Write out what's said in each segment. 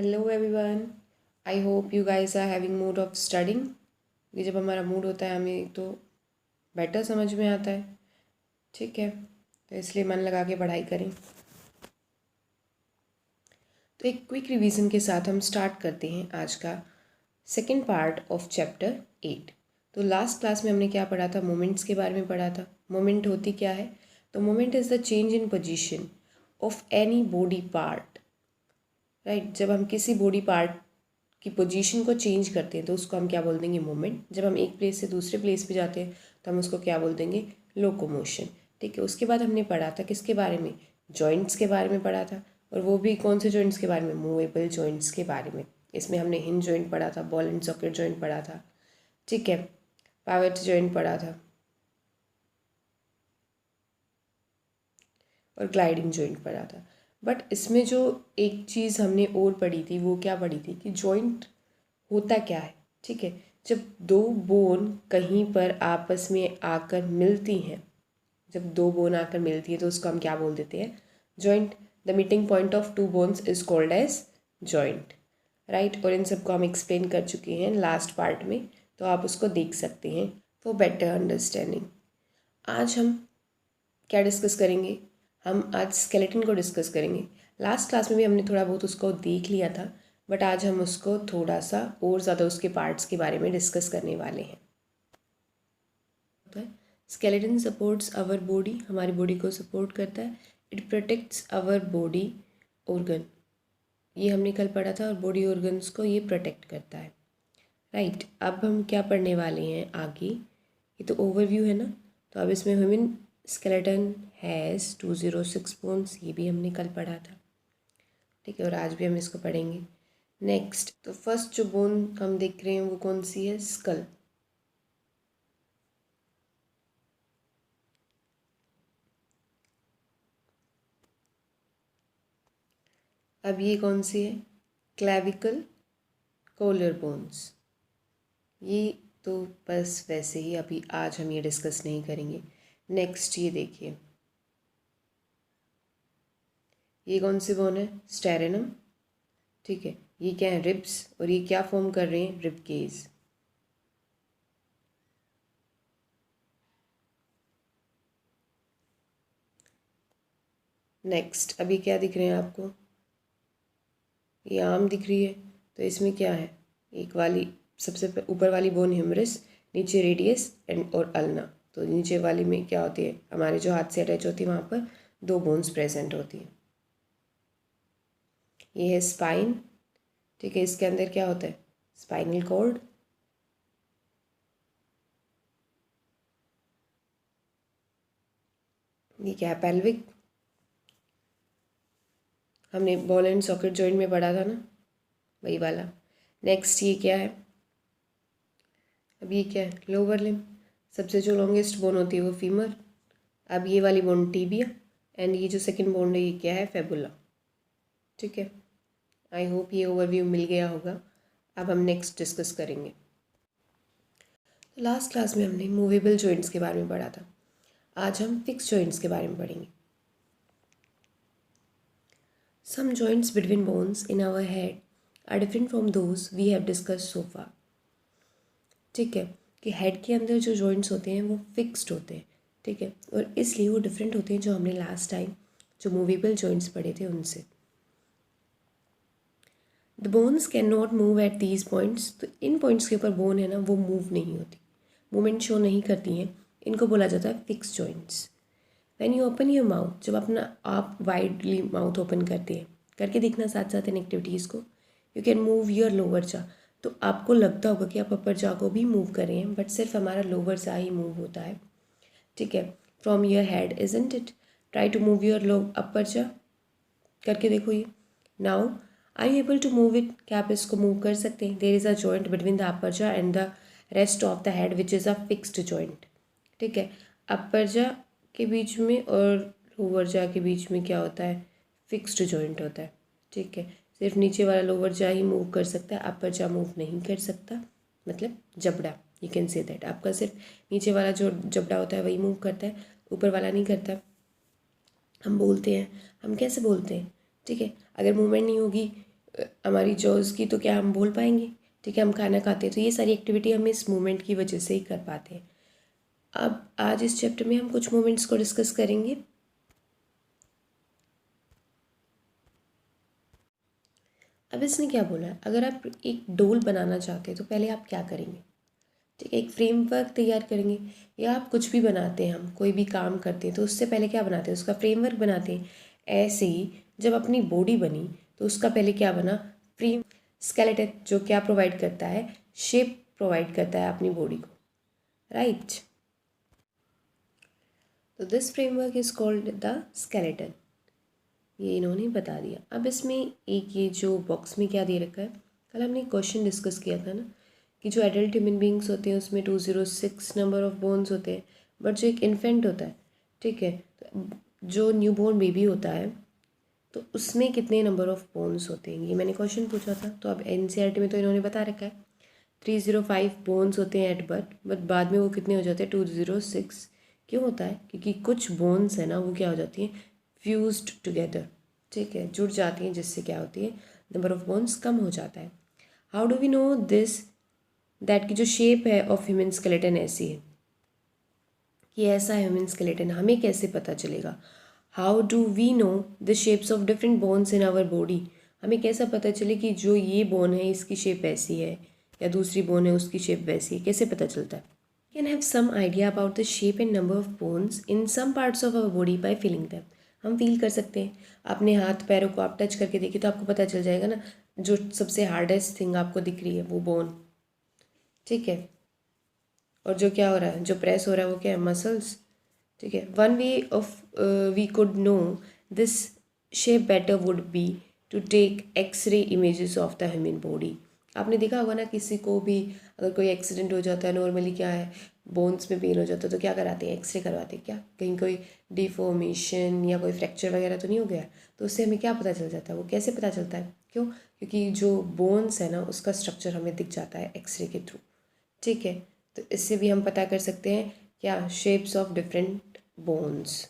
Hello everyone. I hope you guys are having mood of studying. ये जब हमारा mood होता है हमें तो बेटर समझ में आता है। ठीक है, तो इसलिए मन लगा के पढ़ाई करें। तो एक क्विक रिवीजन के साथ हम स्टार्ट करते हैं आज का सेकेंड पार्ट ऑफ चैप्टर 8। तो लास्ट क्लास में हमने क्या पढ़ा था? मोमेंट्स के बारे में पढ़ा था। मोमेंट होती क्या है? तो moment is the change in position of any body part. Right, जब हम किसी बॉडी पार्ट की पोजीशन को चेंज करते हैं तो उसको हम क्या बोल देंगे? मोमेंट। जब हम एक प्लेस से दूसरे प्लेस पे जाते हैं तो हम उसको क्या बोल देंगे? लोकोमोशन। ठीक है, उसके बाद हमने पढ़ा था किसके बारे में? जॉइंट्स के बारे में पढ़ा था। और वो भी कौन से जॉइंट्स के बारे में? मूवेबल जॉइंट्स के बारे में। इसमें हमने हिंज जॉइंट पढ़ा था, बॉल एंड सॉकेट जॉइंट पढ़ा था। ठीक है, पावट जॉइंट पढ़ा था और ग्लाइडिंग जॉइंट पढ़ा था। बट इसमें जो एक चीज़ हमने और पढ़ी थी वो क्या पढ़ी थी कि जॉइंट होता क्या है। ठीक है, जब दो बोन कहीं पर आपस में आकर मिलती हैं, जब दो बोन आकर मिलती है तो उसको हम क्या बोल देते हैं? Joint. The meeting point of two bones is called as joint. Right, और इन सबको हम एक्सप्लेन कर चुके हैं लास्ट पार्ट में, तो आप उसको देख सकते हैं फॉर बेटर अंडरस्टैंडिंग। आज हम क्या डिस्कस करेंगे? हम आज स्केलेटन को डिस्कस करेंगे। लास्ट क्लास में भी हमने थोड़ा बहुत उसको देख लिया था, बट आज हम उसको थोड़ा सा और ज़्यादा उसके पार्ट्स के बारे में डिस्कस करने वाले हैं। स्केलेटन सपोर्ट्स आवर बॉडी, हमारी बॉडी को सपोर्ट करता है। It protects our body organ, ये हमने कल पढ़ा था, और बॉडी ऑर्गन्स को ये प्रोटेक्ट करता है। राइट, अब हम क्या पढ़ने वाले हैं आगे? ये तो ओवरव्यू है ना। तो अब इसमें ह्यूमन स्केलेटन हैज़ 206 बोन्स, ये भी हमने कल पढ़ा था। ठीक है, और आज भी हम इसको पढ़ेंगे। नेक्स्ट, तो फर्स्ट जो बोन हम देख रहे हैं वो कौन सी है? स्कल। अब ये कौन सी है? Clavicle, collar bones. ये तो बस वैसे ही अभी आज हम ये डिस्कस नहीं करेंगे। नेक्स्ट ये देखिए, ये कौन सी बोन है? स्टेरेनम। ठीक है, ये क्या है? रिब्स, और ये क्या फॉर्म कर रहे हैं? Rib cage. नेक्स्ट, अभी क्या दिख रहे हैं आपको? ये आर्म दिख रही है, तो इसमें क्या है? एक वाली सबसे ऊपर वाली बोन ह्यूमरस, नीचे रेडियस एंड और अल्ना। तो नीचे वाली में क्या होती है? हमारे जो हाथ से अटैच होती है वहाँ पर दो बोन्स प्रेजेंट होती हैं। ये है स्पाइन। ठीक है, इसके अंदर क्या होता है? Spinal cord. ये क्या है? पेल्विक। हमने बॉल एंड सॉकेट जॉइंट में पढ़ा था ना, वही वाला। नेक्स्ट ये क्या है? अब ये क्या है? Lower limb. सबसे जो लॉन्गेस्ट बोन होती है वो फीमर। अब ये वाली बोन टीबिया, एंड ये जो सेकंड बोन है ये क्या है? फेबुला। ठीक है, आई होप ये ओवरव्यू मिल गया होगा। अब हम नेक्स्ट डिस्कस करेंगे। तो लास्ट क्लास में हमने मूवेबल जॉइंट्स के बारे में पढ़ा था। आज हम फिक्स जॉइंट्स के बारे में पढ़ेंगे। Some joints between bones in our head are different from those we have discussed so far. ठीक है, कि हेड के अंदर जो जॉइंट्स होते हैं वो फिक्स्ड होते हैं। ठीक है, और इसलिए वो डिफरेंट होते हैं जो हमने लास्ट टाइम जो मूवेबल जॉइंट्स पढ़े थे उनसे। The bones can not move at these points, तो इन पॉइंट्स के ऊपर बोन है ना वो मूव नहीं होती, मूवमेंट शो नहीं करती हैं। इनको बोला जाता है fix joints. When you open your mouth, जब अपना आप वाइडली माउथ ओपन करते हैं, करके देखना साथ साथ इन एक्टिविटीज़ को। You can move your lower जा, तो आपको लगता होगा कि आप अपर जा को भी मूव कर रहे हैं, बट सिर्फ हमारा लोअर जा ही मूव होता है। ठीक है, from your head isn't it. Try to move your upper jaw, करके देखो ये। Now I you able to move it, क्या आप इसको मूव कर सकते हैं? There is a joint between the upper jaw and the rest of the head which is a fixed joint. ठीक है, अपर जा के बीच में और लोअर जा के बीच में क्या होता है? फिक्स्ड जॉइंट होता है। ठीक है, सिर्फ नीचे वाला लोअर जा ही मूव कर सकता है, अपर जा मूव नहीं कर सकता, मतलब जबड़ा। यू कैन से दैट आपका सिर्फ नीचे वाला जो जबड़ा होता है वही मूव करता है, ऊपर वाला नहीं करता। हम बोलते हैं, हम कैसे बोलते हैं? ठीक है, अगर मूवमेंट नहीं होगी हमारी जॉज की, तो क्या हम बोल पाएंगे? ठीक है, हम खाना खाते हैं, तो ये सारी एक्टिविटी हम इस मूवमेंट की वजह से ही कर पाते हैं। अब आज इस चैप्टर में हम कुछ मूवमेंट्स को डिस्कस करेंगे। अब इसने क्या बोला है, अगर आप एक डोल बनाना चाहते हैं तो पहले आप क्या करेंगे? ठीक है, एक फ्रेमवर्क तैयार करेंगे। या आप कुछ भी बनाते हैं, हम कोई भी काम करते हैं तो उससे पहले क्या बनाते हैं? उसका फ्रेमवर्क बनाते हैं। ऐसे ही जब अपनी बॉडी बनी तो उसका पहले क्या बना? फ्रेम स्केलेटन, जो क्या प्रोवाइड करता है? शेप प्रोवाइड करता है अपनी बॉडी को, राइट? तो this framework is called the skeleton. ये इन्होंने बता दिया। अब इसमें एक ये जो बॉक्स में क्या दे रखा है, कल हमने क्वेश्चन डिस्कस किया था ना कि जो एडल्ट ह्यूमन बींग्स होते हैं उसमें 206 नंबर ऑफ बोन्स होते हैं, बट जो एक इन्फेंट होता है, ठीक है, तो जो न्यूबॉर्न बेबी होता है तो उसमें कितने नंबर ऑफ बोन्स होते हैं, ये मैंने क्वेश्चन पूछा था। तो अब एनसीईआरटी में तो इन्होंने बता रखा है 305 बोन्स होते हैं एट बर्थ, बट बाद में वो कितने हो जाते हैं? 206। क्यों होता है? क्योंकि कुछ बोन्स है ना, वो क्या हो जाती हैं? फ्यूज्ड टुगेदर, ठीक है, जुड़ जाती हैं, जिससे क्या होती है? नंबर ऑफ बोन्स कम हो जाता है। How do we know this? That की जो शेप है ऑफ ह्यूमन स्केलेटन ऐसी है कि ऐसा ह्यूमन स्केलेटन, हमें कैसे पता चलेगा? How do we know the shapes of different bones in our body? हमें कैसा पता चले कि जो ये बोन है इसकी शेप ऐसी है या दूसरी बोन है उसकी शेप वैसी है? कैसे पता चलता है? Can have some idea about the shape and number of bones in some parts of our body by feeling them. हम फील कर सकते हैं। अपने हाथ पैरों को आप टच करके देखिए तो आपको पता चल जाएगा ना, जो सबसे हार्डेस्ट थिंग आपको दिख रही है वो बोन, ठीक है, और जो क्या हो रहा है, जो प्रेस हो रहा है वो क्या है? मसल्स, ठीक है। One way of we could know this shape better would be to take x-ray images of the human body. आपने देखा होगा ना, किसी को भी अगर कोई एक्सीडेंट हो जाता है, नॉर्मली क्या है, बोन्स में पेन हो जाता है तो क्या कराते हैं? एक्सरे करवाते हैं। क्या कहीं कोई डिफॉर्मेशन या कोई फ्रैक्चर वगैरह तो नहीं हो गया? तो उससे हमें क्या पता चल जाता है? वो कैसे पता चलता है? क्यों? क्योंकि जो बोन्स है ना उसका स्ट्रक्चर हमें दिख जाता है एक्सरे के थ्रू, ठीक है। तो इससे भी हम पता कर सकते हैं क्या? Shapes of different bones.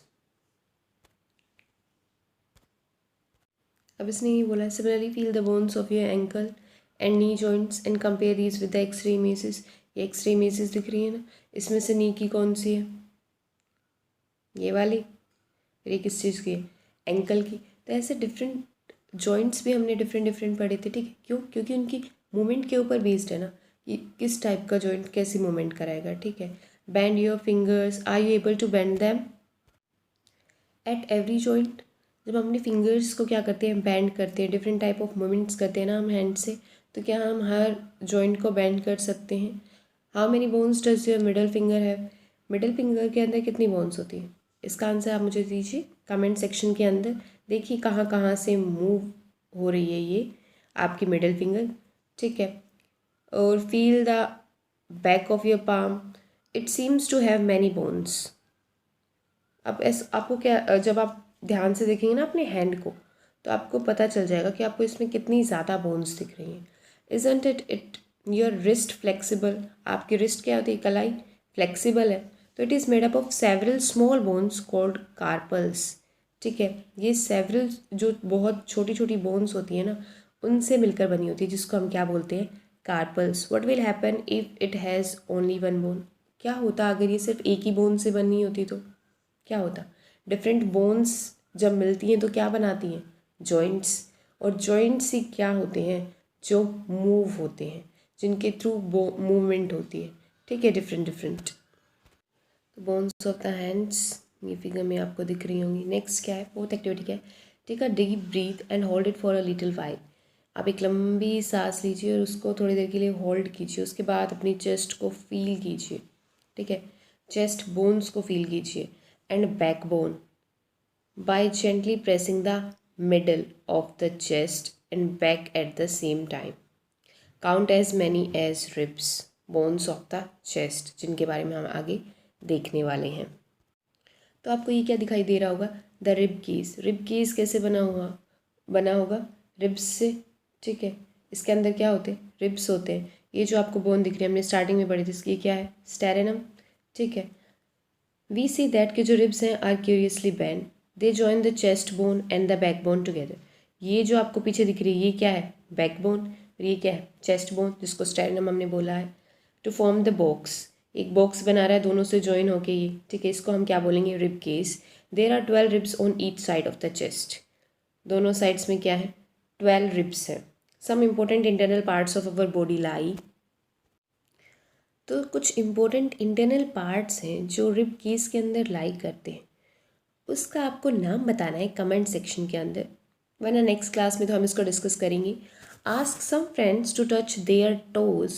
अब इसने ये बोला, similarly feel the bones of your ankle and knee joints and compare these with the x-ray images. ये एक्सरे इमेजेस दिख रही है ना, इसमें से नी की कौन सी है? ये वाली। फिर ये किस चीज़ की है? एंकल की। तो ऐसे डिफरेंट जॉइंट्स भी हमने डिफरेंट डिफरेंट पढ़े थे, ठीक है। क्यों? क्योंकि उनकी मूवमेंट के ऊपर बेस्ड है ना, कि किस टाइप का जॉइंट कैसी मूवमेंट कराएगा, ठीक है। Bend your fingers, are you able to bend them at every joint? जब हम अपने फिंगर्स को क्या करते हैं? बैंड करते हैं, डिफरेंट टाइप ऑफ मूवमेंट्स करते हैं ना हम हैंड से, तो क्या हम हर जॉइंट को बैंड कर सकते हैं? How many bones does your middle finger have? Middle finger के अंदर कितनी बोन्स होती हैं? इसका आंसर आप मुझे दीजिए कमेंट सेक्शन के अंदर। देखिए कहाँ कहाँ से मूव हो रही है ये आपकी मिडल फिंगर, ठीक है। और feel the back of your palm, it seems to have many bones. अब आपको क्या, जब आप ध्यान से देखेंगे ना अपने हैंड को, तो आपको पता चल जाएगा कि आपको इसमें कितनी ज़्यादा बोन्स दिख रही हैं। Isn't it your wrist flexible? आपकी रिस्ट क्या होती है? कलाई फ्लेक्सिबल है, तो it is made up of several small bones called carpals, ठीक है। ये सेवरल जो बहुत छोटी छोटी बोन्स होती है ना, उनसे मिलकर बनी होती है, जिसको हम क्या बोलते हैं? Carpals. What will happen if it has only one bone? क्या होता अगर ये सिर्फ एक ही बोन से बनी होती? तो क्या होता? डिफरेंट बोन्स जब मिलती हैं तो क्या बनाती हैं? जॉइंट्स। और जॉइंट्स ही क्या होते हैं? जो मूव होते हैं, जिनके थ्रू मूवमेंट होती है, ठीक है, डिफरेंट डिफरेंट। तो बोन्स ऑफ द हैंड्स ये फिगर में आपको दिख रही होंगी। नेक्स्ट क्या है? फोर्थ एक्टिविटी क्या है? Take a deep breath and hold it for a little while. आप एक लंबी सांस लीजिए और उसको थोड़ी देर के लिए होल्ड कीजिए। उसके बाद अपनी चेस्ट को फील कीजिए, ठीक है, चेस्ट बोन्स को फील कीजिए and backbone by gently pressing the middle of the chest and back at the same time. Count as many as ribs, bones of the chest, जिनके बारे में हम आगे देखने वाले हैं। तो आपको ये क्या दिखाई दे रहा होगा? The rib case. Rib cage कैसे बना होगा रिब्स से, ठीक है। इसके अंदर क्या होते हैं? रिब्स होते हैं। ये जो आपको बोन दिख रही है हमने स्टार्टिंग में पढ़ी थी, इसकी क्या है? स्टेरेनम, ठीक है। वी सी दैट के जो रिब्स हैं are curiously bend, they join the chest bone and the back bone together. ये जो आपको पीछे दिख रही है ये क्या है, बैकबोन, और ये क्या है, चेस्ट बोन, जिसको स्टेरनम हमने बोला है। टू फॉर्म द बॉक्स, एक बॉक्स बना रहा है दोनों से ज्वाइन होके ये, ठीक है, इसको हम क्या बोलेंगे, rib cage. There are 12 ribs on each side of the chest, दोनों साइड्स में क्या है, 12 रिब्स है। Some important internal parts of our body lie, तो कुछ इम्पोर्टेंट इंटरनल पार्ट्स हैं जो रिब केस के अंदर लाई करते हैं, उसका आपको नाम बताना है कमेंट सेक्शन के अंदर, वरना नेक्स्ट क्लास में तो हम इसको डिस्कस करेंगे। Ask some friends to touch their toes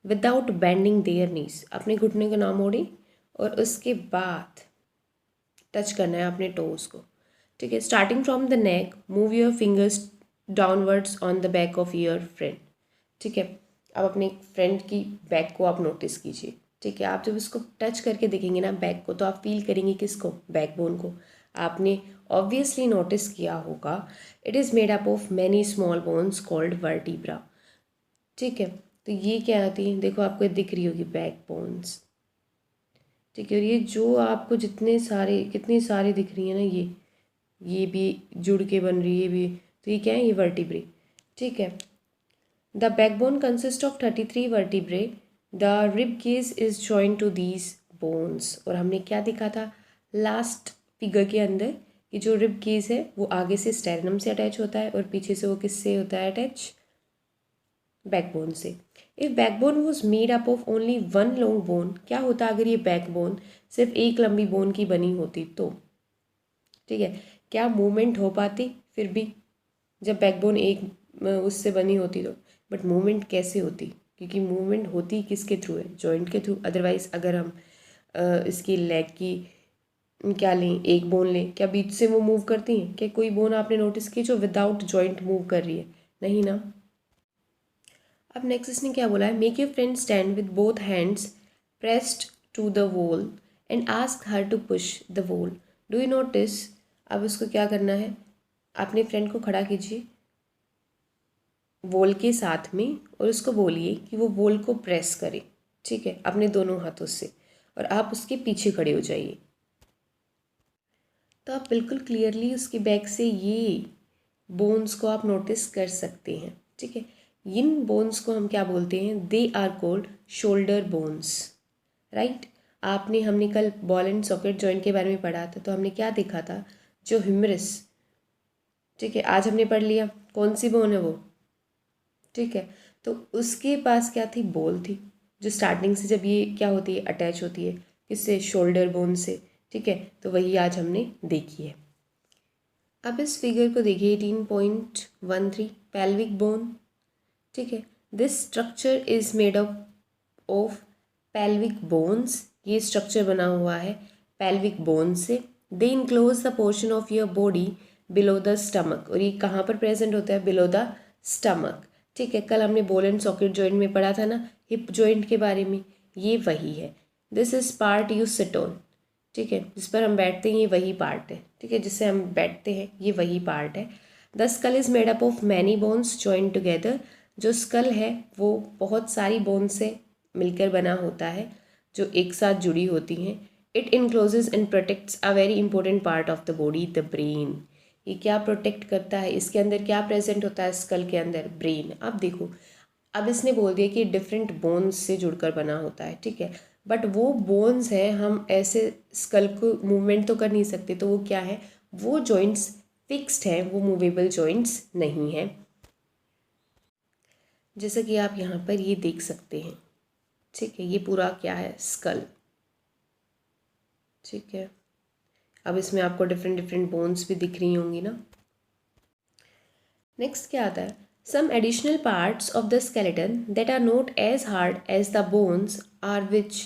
without bending their knees, अपने घुटने को ना मोड़े और उसके बाद टच करना है अपने टोज को, ठीक है। Starting from the neck, move your fingers downwards on the back of your friend, ठीक है। अब अपने फ्रेंड की बैक को आप नोटिस कीजिए, ठीक है। आप जब इसको टच करके देखेंगे ना बैक को, तो आप फील करेंगे किसको, बैकबोन को। आपने ऑब्वियसली नोटिस किया होगा it is made up of many small bones called vertebra, ठीक है। तो ये क्या होती है, देखो आपको दिख रही होगी बैक बोन्स, ठीक है। और ये जो आपको कितनी सारी दिख रही है ना, ये भी जुड़ के बन रही है, ये भी, तो ये क्या है, ये वर्टिब्रे, ठीक है। The backbone consist of 33 vertebrae, the rib cage is joint to these bones. और हमने क्या देखा था लास्ट फिगर के अंदर कि जो रिब केस है वो आगे से स्टेरनम से अटैच होता है और पीछे से वो किससे होता है अटैच, बैकबोन से। If backbone was made up of only one long bone, क्या होता अगर ये बैकबोन सिर्फ एक लंबी बोन की बनी होती तो, ठीक है, क्या मूवमेंट हो पाती फिर भी, जब बैकबोन एक उससे बनी होती तो। बट मूवमेंट कैसे होती, क्योंकि मूवमेंट होती किसके थ्रू है, जॉइंट के थ्रू। अदरवाइज अगर हम इसकी लेग की क्या लें, एक बोन लें, क्या बीच से वो मूव करती हैं, क्या कोई बोन आपने नोटिस की जो विदाउट जॉइंट मूव कर रही है, नहीं ना। अब नेक्स्ट इसने क्या बोला है, make your friend stand with both hands pressed to the wall and ask her to push the wall, do you notice. अब उसको क्या करना है, अपने फ्रेंड को खड़ा कीजिए वॉल के साथ में और उसको बोलिए कि वो वॉल को प्रेस करे, ठीक है, अपने दोनों हाथों से, और आप उसके पीछे खड़े हो जाइए। तो आप बिल्कुल क्लियरली उसकी बैक से ये बोन्स को आप नोटिस कर सकते हैं, ठीक है। इन बोन्स को हम क्या बोलते हैं, they are called shoulder bones, right. हमने कल बॉल एंड सॉकेट जॉइंट के बारे में पढ़ा था, तो हमने क्या देखा था, जो ह्यूमरस, ठीक है, आज हमने पढ़ लिया कौन सी बोन है वो, ठीक है। तो उसके पास क्या थी, बॉल थी, जो स्टार्टिंग से जब ये क्या होती है, अटैच होती है किससे, शोल्डर बोन से, ठीक है। तो वही आज हमने देखी है। अब इस फिगर को देखिए 18.13 पेल्विक बोन, ठीक है। This structure is made up of pelvic bones, ये स्ट्रक्चर बना हुआ है पेल्विक बोन से। They enclose the portion of your body below the stomach, और ये कहाँ पर प्रेजेंट होता है, बिलो द स्टमक, ठीक है। कल हमने बॉल एंड सॉकेट जॉइंट में पढ़ा था ना हिप जॉइंट के बारे में, ये वही है। This is part you sit on, ठीक है, जिस पर हम बैठते हैं ये वही पार्ट है, ठीक है, जिससे हम बैठते हैं ये वही पार्ट है। The skull is made up of many bones joint together, जो स्कल है वो बहुत सारी बोन से मिलकर बना होता है जो एक साथ जुड़ी होती हैं। It encloses and protects a very important part of the body, the brain. ये क्या प्रोटेक्ट करता है, इसके अंदर क्या प्रेजेंट होता है, स्कल के अंदर ब्रेन। अब देखो, अब इसने बोल दिया कि डिफरेंट बोन्स से जुड़कर बना होता है, ठीक है, बट वो बोन्स है, हम ऐसे स्कल को मूवमेंट तो कर नहीं सकते, तो वो क्या है, वो जॉइंट्स फिक्स्ड हैं, वो मूवेबल जॉइंट्स नहीं हैं, जैसा कि आप यहाँ पर ये देख सकते हैं, ठीक है। ये पूरा क्या है, स्कल, ठीक है। अब इसमें आपको डिफरेंट डिफरेंट बोन्स भी दिख रही होंगी ना। नेक्स्ट क्या आता है, some additional parts of the skeleton that are not as hard as the bones are which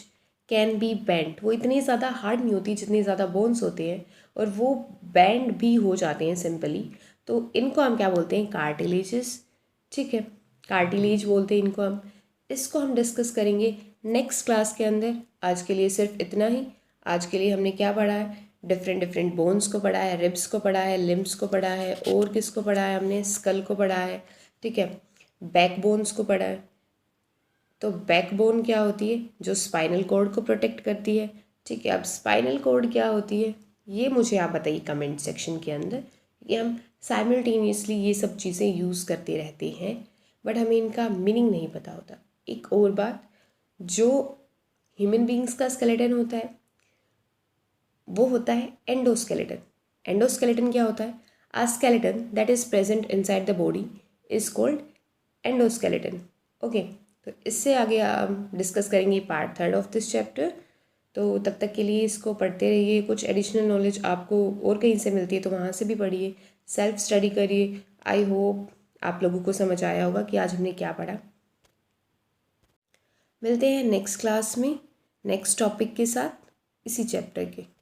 can be bent, वो इतनी ज़्यादा हार्ड नहीं होती जितनी ज़्यादा बोन्स होते हैं, और वो बेंड भी हो जाते हैं सिंपली, तो इनको हम क्या बोलते हैं, कार्टिलेजेस, ठीक है, कार्टिलेज बोलते हैं इनको हम। इसको हम डिस्कस करेंगे नेक्स्ट क्लास के अंदर। आज के लिए सिर्फ इतना ही। आज के लिए हमने क्या पढ़ा है, डिफरेंट डिफरेंट बोन्स को पढ़ा है, रिब्स को पढ़ा है, लिम्स को पढ़ा है, और किसको पढ़ा है हमने, स्कल को पढ़ा है, ठीक है, बैक बोन्स को पढ़ा है। तो बैक बोन क्या होती है, जो स्पाइनल कॉर्ड को प्रोटेक्ट करती है, ठीक है। अब स्पाइनल कॉर्ड क्या होती है, ये मुझे आप बताइए कमेंट सेक्शन के अंदर, कि हम साइमल्टेनियसली ये सब चीज़ें यूज़ करते रहते हैं बट हमें इनका मीनिंग नहीं पता होता। एक और बात, जो ह्यूमन बींग्स का स्केलेटन होता है वो होता है एंडोस्केलेटन। एंडोस्केलेटन क्या होता है? A skeleton that is present inside the body is called endoskeleton. Okay, तो इससे आगे हम डिस्कस करेंगे पार्ट 3 ऑफ दिस चैप्टर। तो तब तक के लिए इसको पढ़ते रहिए। कुछ एडिशनल नॉलेज आपको और कहीं से मिलती है तो वहाँ से भी पढ़िए, सेल्फ स्टडी करिए। आई होप आप लोगों को समझ आया होगा कि आज हमने क्या पढ़ा। मिलते हैं नेक्स्ट क्लास में नेक्स्ट टॉपिक के साथ इसी चैप्टर के।